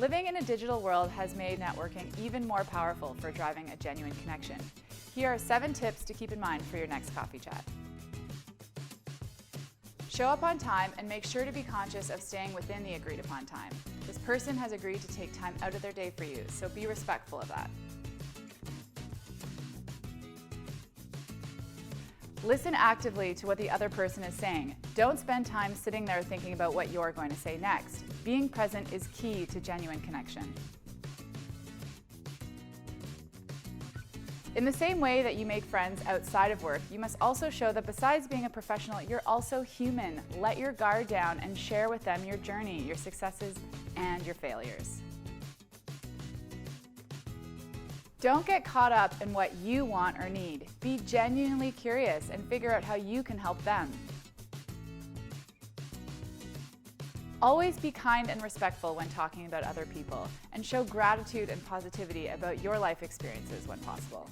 Living in a digital world has made networking even more powerful for driving a genuine connection. Here are 7 tips to keep in mind for your next coffee chat. Show up on time and make sure to be conscious of staying within the agreed upon time. This person has agreed to take time out of their day for you, so be respectful of that. Listen actively to what the other person is saying. Don't spend time sitting there thinking about what you're going to say next. Being present is key to genuine connection. In the same way that you make friends outside of work, you must also show that besides being a professional, you're also human. Let your guard down and share with them your journey, your successes, and your failures. Don't get caught up in what you want or need. Be genuinely curious and figure out how you can help them. Always be kind and respectful when talking about other people, and show gratitude and positivity about your life experiences when possible.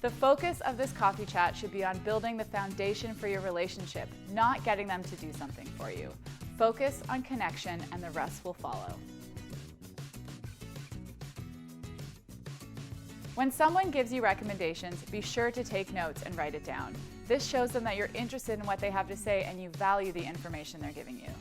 The focus of this coffee chat should be on building the foundation for your relationship, not getting them to do something for you. Focus on connection and the rest will follow. When someone gives you recommendations, be sure to take notes and write it down. This shows them that you're interested in what they have to say and you value the information they're giving you.